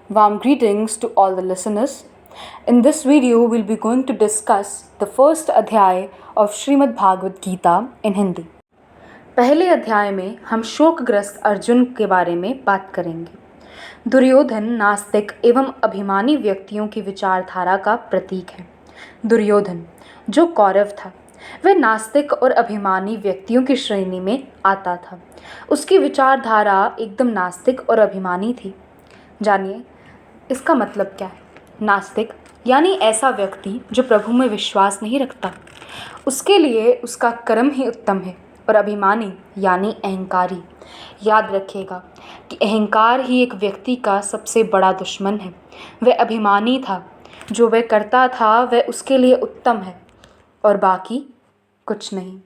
Warm greetings to all the listeners. In this video, we'll be going to discuss the first अध्याय of Shrimad Bhagavat Gita in Hindi. पहले अध्याय में हम शोकग्रस्त अर्जुन के बारे में बात करेंगे। दुर्योधन नास्तिक एवं अभिमानी व्यक्तियों की विचारधारा का प्रतीक है। दुर्योधन जो कौरव था वह नास्तिक और अभिमानी व्यक्तियों की श्रेणी में आता था। उसकी विचारधारा एकदम नास्तिक और अभिमानी थी। जानिए इसका मतलब क्या है। नास्तिक यानी ऐसा व्यक्ति जो प्रभु में विश्वास नहीं रखता, उसके लिए उसका कर्म ही उत्तम है। और अभिमानी यानी अहंकारी। याद रखिएगा कि अहंकार ही एक व्यक्ति का सबसे बड़ा दुश्मन है। वह अभिमानी था, जो वह करता था वह उसके लिए उत्तम है और बाकी कुछ नहीं।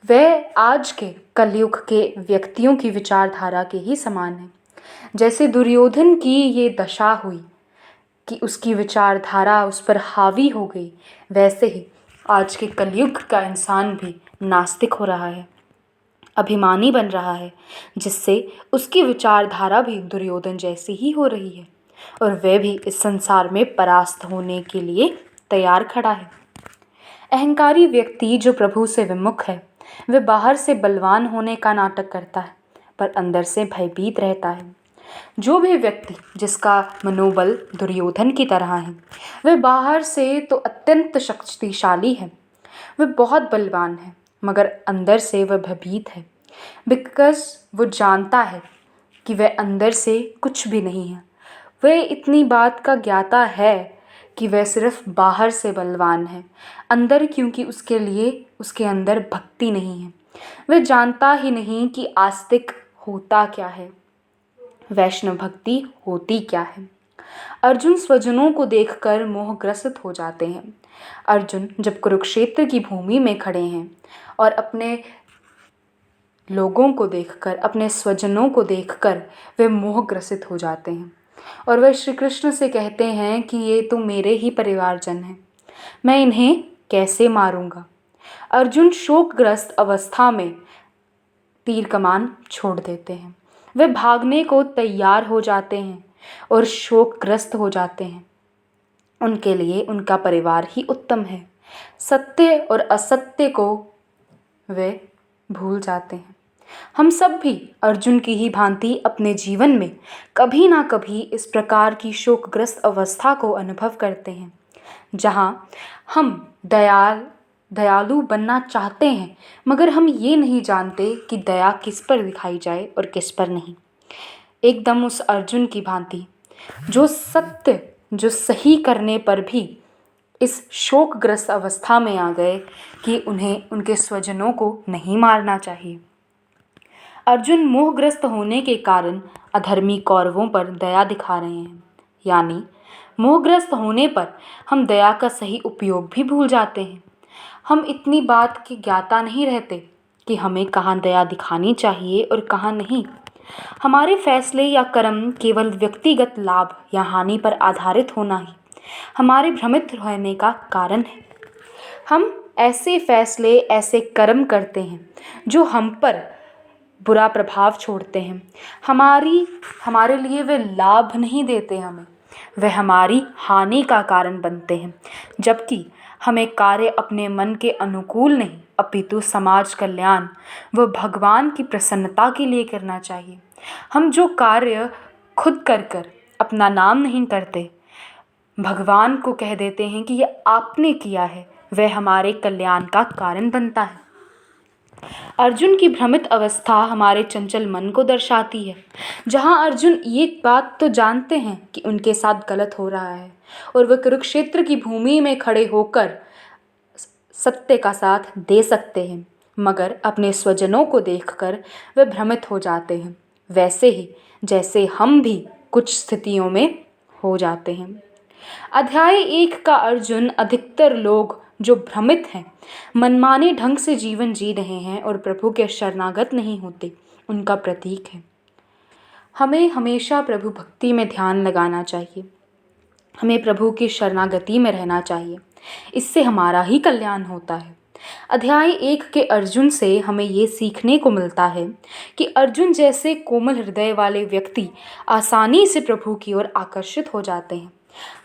वह आज के कलयुग के व्यक्तियों की विचारधारा के ही समान है। जैसे दुर्योधन की ये दशा हुई कि उसकी विचारधारा उस पर हावी हो गई, वैसे ही आज के कलयुग का इंसान भी नास्तिक हो रहा है, अभिमानी बन रहा है, जिससे उसकी विचारधारा भी दुर्योधन जैसी ही हो रही है और वह भी इस संसार में परास्त होने के लिए तैयार खड़ा है। अहंकारी व्यक्ति जो प्रभु से विमुख है, वह बाहर से बलवान होने का नाटक करता है पर अंदर से भयभीत रहता है। जो भी व्यक्ति जिसका मनोबल दुर्योधन की तरह है, वह बाहर से तो अत्यंत शक्तिशाली है, वह बहुत बलवान है, मगर अंदर से वह भयभीत है। बिकॉज वो जानता है कि वह अंदर से कुछ भी नहीं है। वह इतनी बात का ज्ञाता है कि वह सिर्फ बाहर से बलवान है, अंदर क्योंकि उसके लिए उसके अंदर भक्ति नहीं है। वह जानता ही नहीं कि आस्तिक होता क्या है, वैष्णव भक्ति होती क्या है। अर्जुन स्वजनों को देखकर मोहग्रस्त हो जाते हैं। अर्जुन जब कुरुक्षेत्र की भूमि में खड़े हैं और अपने लोगों को देखकर, अपने स्वजनों को देखकर वे मोहग्रसित हो जाते हैं और वह श्री कृष्ण से कहते हैं कि ये तो मेरे ही परिवारजन हैं, मैं इन्हें कैसे मारूंगा। अर्जुन शोकग्रस्त अवस्था में तीर कमान छोड़ देते हैं। वे भागने को तैयार हो जाते हैं और शोकग्रस्त हो जाते हैं। उनके लिए उनका परिवार ही उत्तम है। सत्य और असत्य को वे भूल जाते हैं। हम सब भी अर्जुन की ही भांति अपने जीवन में कभी ना कभी इस प्रकार की शोकग्रस्त अवस्था को अनुभव करते हैं, जहाँ हम दयालु बनना चाहते हैं, मगर हम ये नहीं जानते कि दया किस पर दिखाई जाए और किस पर नहीं। एकदम उस अर्जुन की भांति जो सही करने पर भी इस शोकग्रस्त अवस्था में आ गए कि उन्हें उनके स्वजनों को नहीं मारना चाहिए। अर्जुन मोहग्रस्त होने के कारण अधर्मी कौरवों पर दया दिखा रहे हैं। यानी मोहग्रस्त होने पर हम दया का सही उपयोग भी भूल जाते हैं। हम इतनी बात की ज्ञाता नहीं रहते कि हमें कहाँ दया दिखानी चाहिए और कहाँ नहीं। हमारे फैसले या कर्म केवल व्यक्तिगत लाभ या हानि पर आधारित होना ही हमारे भ्रमित रहने का कारण है। हम ऐसे फैसले, ऐसे कर्म करते हैं जो हम पर बुरा प्रभाव छोड़ते हैं। हमारे लिए वे लाभ नहीं देते हमें, वे हमारी हानि का कारण बनते हैं। जबकि हमें कार्य अपने मन के अनुकूल नहीं, अपितु समाज कल्याण व भगवान की प्रसन्नता के लिए करना चाहिए। हम जो कार्य खुद कर अपना नाम नहीं करते, भगवान को कह देते हैं कि ये आपने किया है, वह हमारे कल्याण का कारण बनता है। अर्जुन की भ्रमित अवस्था हमारे चंचल मन को दर्शाती है, जहां अर्जुन ये बात तो जानते हैं कि उनके साथ गलत हो रहा है और वह कुरुक्षेत्र की भूमि में खड़े होकर सत्य का साथ दे सकते हैं, मगर अपने स्वजनों को देखकर वे भ्रमित हो जाते हैं, वैसे ही जैसे हम भी कुछ स्थितियों में हो जाते हैं। अध्याय 1 का अर्जुन अधिकतर लोग जो भ्रमित हैं, मनमाने ढंग से जीवन जी रहे हैं और प्रभु के शरणागत नहीं होते, उनका प्रतीक है। हमें हमेशा प्रभु भक्ति में ध्यान लगाना चाहिए, हमें प्रभु की शरणागति में रहना चाहिए। इससे हमारा ही कल्याण होता है। अध्याय 1 के अर्जुन से हमें ये सीखने को मिलता है कि अर्जुन जैसे कोमल हृदय वाले व्यक्ति आसानी से प्रभु की ओर आकर्षित हो जाते हैं।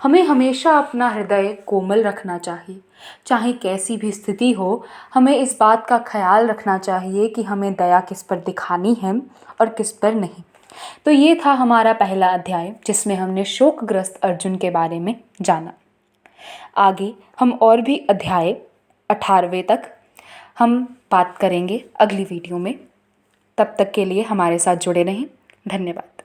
हमें हमेशा अपना हृदय कोमल रखना चाहिए, चाहे कैसी भी स्थिति हो। हमें इस बात का ख्याल रखना चाहिए कि हमें दया किस पर दिखानी है और किस पर नहीं। तो ये था हमारा पहला अध्याय, जिसमें हमने शोकग्रस्त अर्जुन के बारे में जाना। आगे हम और भी अध्याय 18वें तक हम बात करेंगे अगली वीडियो में। तब तक के लिए हमारे साथ जुड़े रहें। धन्यवाद।